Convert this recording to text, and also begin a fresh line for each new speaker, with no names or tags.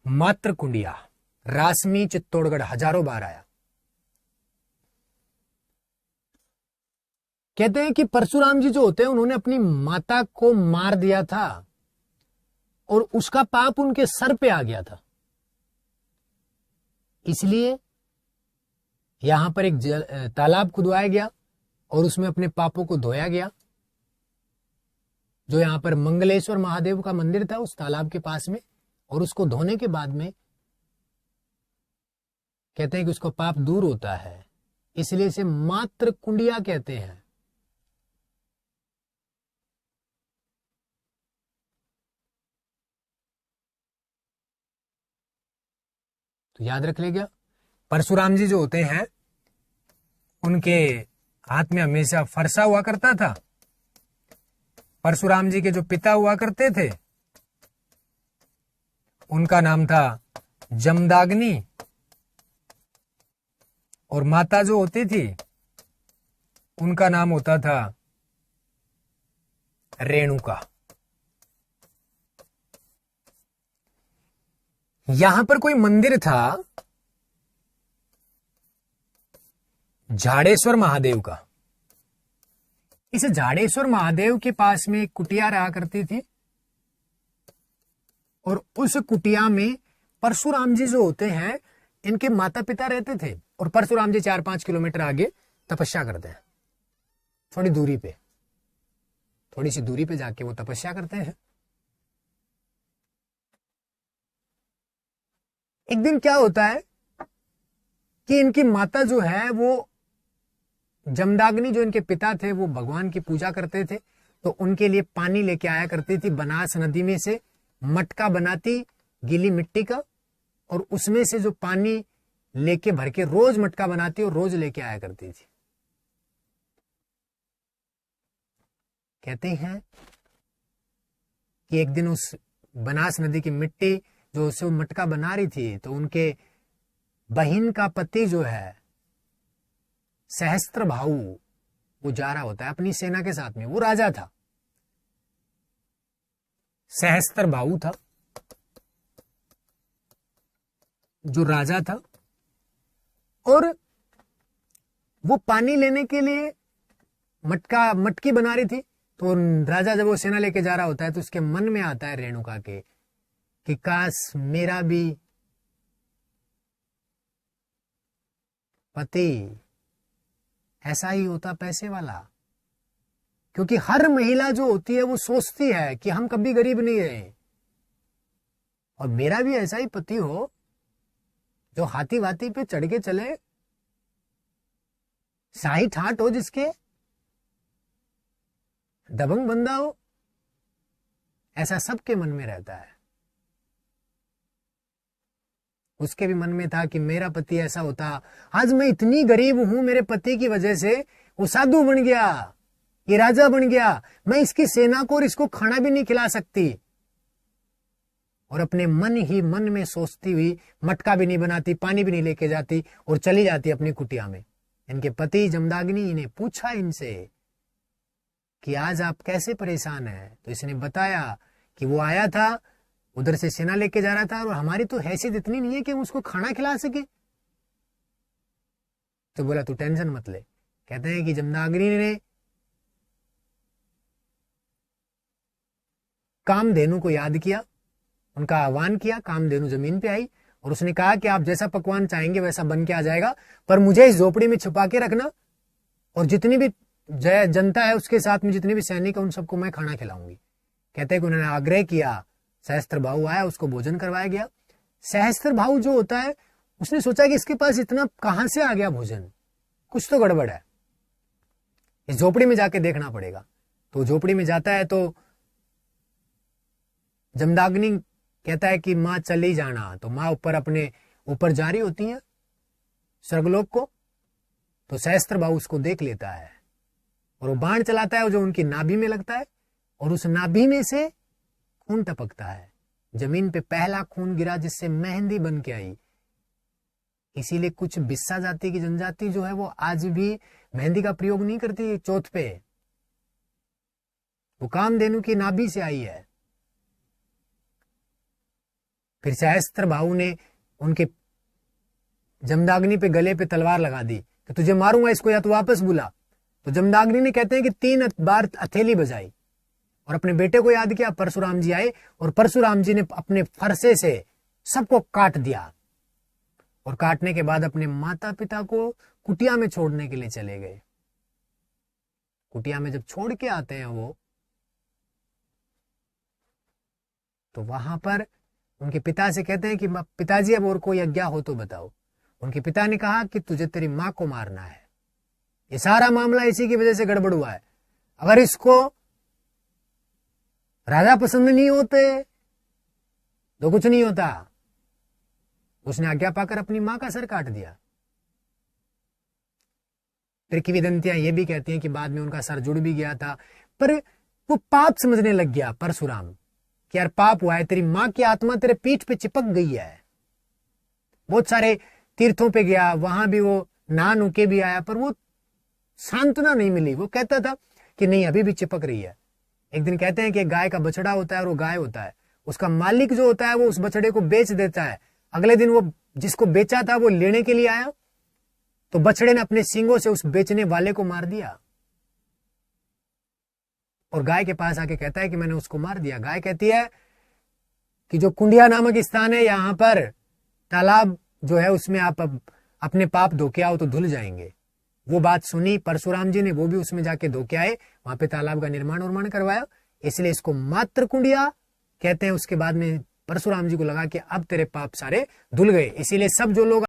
मात्र कुंडिया रासमी चित्तौड़गढ़ हजारों बार आया। कहते हैं कि परशुराम जी जो होते हैं उन्होंने अपनी माता को मार दिया था और उसका पाप उनके सर पे आ गया था, इसलिए यहां पर एक तालाब खुदवाया गया और उसमें अपने पापों को धोया गया। जो यहां पर मंगलेश्वर महादेव का मंदिर था उस तालाब के पास में, और उसको धोने के बाद में कहते हैं कि उसको पाप दूर होता है, इसलिए इसे मात्र कुंडिया कहते हैं। तो याद रख लेगा, परशुराम जी जो होते हैं उनके हाथ में हमेशा फरसा हुआ करता था। परशुराम जी के जो पिता हुआ करते थे उनका नाम था जमदाग्नि, और माता जो होती थी उनका नाम होता था रेणुका। यहां पर कोई मंदिर था झाड़ेश्वर महादेव का। इस झाड़ेश्वर महादेव के पास में एक कुटिया रहा करती थी, और उस कुटिया में परशुराम जी जो होते हैं इनके माता पिता रहते थे, और परशुराम जी 4-5 किलोमीटर आगे तपस्या करते हैं। थोड़ी सी दूरी पे जाके वो तपस्या करते हैं। एक दिन क्या होता है कि इनकी माता जो है वो जमदाग्नि, जो इनके पिता थे वो भगवान की पूजा करते थे, तो उनके लिए पानी लेके आया करती थी। बनास नदी में से मटका बनाती गीली मिट्टी का, और उसमें से जो पानी लेके भर के रोज मटका बनाती और रोज लेके आया करती थी। कहते हैं कि एक दिन उस बनास नदी की मिट्टी जो उसे मटका बना रही थी, तो उनके बहन का पति जो है सहस्त्रभाऊ, वो जा रहा होता है अपनी सेना के साथ में। वो राजा था, सहस्त्रभाऊ था जो राजा था, और वो पानी लेने के लिए मटकी बना रही थी। तो राजा जब वो सेना लेके जा रहा होता है तो उसके मन में आता है रेणुका के कि काश मेरा भी पति ऐसा ही होता, पैसे वाला। क्योंकि हर महिला जो होती है वो सोचती है कि हम कभी गरीब नहीं रहे, और मेरा भी ऐसा ही पति हो जो हाथी वाती पे चढ़ के चले, शाही ठाट हो, जिसके दबंग बंदा हो। ऐसा सबके मन में रहता है। उसके भी मन में था कि मेरा पति ऐसा होता। आज मैं इतनी गरीब हूं, मेरे पति की वजह से वो साधु बन गया, ये राजा बन गया, मैं इसकी सेना को और इसको खाना भी नहीं खिला सकती। और अपने मन ही मन में सोचती हुई मटका भी नहीं बनाती, पानी भी नहीं लेके जाती, और चली जाती अपनी कुटिया में। इनके पति जमदाग्नि ने पूछा इनसे कि आज आप कैसे परेशान हैं? तो इसने बताया कि वो आया था, उधर से सेना लेके जा रहा था, और हमारी तो हैसियत इतनी नहीं है कि हम उसको खाना खिला सके। तो बोला तू टेंशन मत ले। कहते हैं कि जमदाग्नि ने कामधेनु को याद किया, उनका आह्वान किया। कामधेनु जमीन पे आई और उसने कहा कि आप जैसा पकवान चाहेंगे वैसा बन के आ जाएगा, पर मुझे इस झोपड़ी में छुपा के रखना, और जितनी भी जनता है उसके साथ में जितने भी सैनिक है उन सबको मैं खाना खिलाऊंगी। कहते हैं कि उन्होंने आग्रह किया। सहस्त्रभाऊ आया, उसको भोजन करवाया गया। सहस्त्रभाऊ जो होता है उसने सोचा कि इसके पास इतना कहां से आ गया भोजन, कुछ तो गड़बड़ है, इस झोपड़ी में जाके देखना पड़ेगा। तो झोपड़ी में जाता है तो जमदाग्नि कहता है कि मां चली जाना। तो मां अपने ऊपर जा रही होती है स्वर्गलोक को। तो सहस्त्रभाऊ उसको देख लेता है और वो बाण चलाता है जो उनकी नाभि में लगता है, और उस नाभि में से खून टपकता है। जमीन पे पहला खून गिरा जिससे मेहंदी बन के आई। इसीलिए कुछ बिस्सा जाति की जनजाति जो है वो आज भी मेहंदी का प्रयोग नहीं करती चौथ पे। वो कामधेनु की नाभि से आई है। फिर सहस्त्र भाऊ ने उनके जमदाग्नि पे गले पे तलवार लगा दी कि तुझे मारूंगा, इसको या तो वापस बुला। तो जमदाग्नि ने कहते हैं कि 3 बार हथेली बजाई और अपने बेटे को याद किया। परशुराम जी आए और परशुराम जी ने अपने फरसे से सबको काट दिया और काटने के बाद अपने माता पिता को कुटिया में छोड़ने के लिए चले गए। कुटिया में जब छोड़ के आते हैं वो, तो वहां पर उनके पिता से कहते हैं कि पिताजी अब और कोई आज्ञा हो तो बताओ। उनके पिता ने कहा कि तुझे तेरी मां को मारना है, ये सारा मामला इसी की वजह से गड़बड़ हुआ है, अगर इसको राजा पसंद नहीं होते तो कुछ नहीं होता। उसने आज्ञा पाकर अपनी मां का सर काट दिया। फिर की विदंतियां ये भी कहती हैं कि बाद में उनका सर जुड़ भी गया था, पर वो पाप समझने लग गया परशुराम कि यार पाप हुआ है, तेरी मां की आत्मा तेरे पीठ पे चिपक गई है। बहुत सारे तीर्थों पे गया, वहां भी वो नहा नु के भी आया, पर वो सांत्वना नहीं मिली। वो कहता था कि नहीं अभी भी चिपक रही है। एक दिन कहते हैं कि गाय का बछड़ा होता है और वो गाय होता है, उसका मालिक जो होता है वो उस बछड़े को बेच देता है। अगले दिन वो जिसको बेचा था वो लेने के लिए आया, तो बछड़े ने अपने सींगों से उस बेचने वाले को मार दिया और गाय के पास आके कहता है कि मैंने उसको मार दिया। गाय कहती है कि जो कुंडिया नामक स्थान है, यहां पर तालाब जो है उसमें आप अपने पाप धो के आओ तो धुल जाएंगे। वो बात सुनी परशुराम जी ने, वो भी उसमें जाके धो के आए, वहां पे तालाब का निर्माण करवाया, इसलिए इसको मात्र कुंडिया कहते हैं। उसके बाद में परशुराम जी को लगा कि अब तेरे पाप सारे धुल गए, इसीलिए सब जो लोग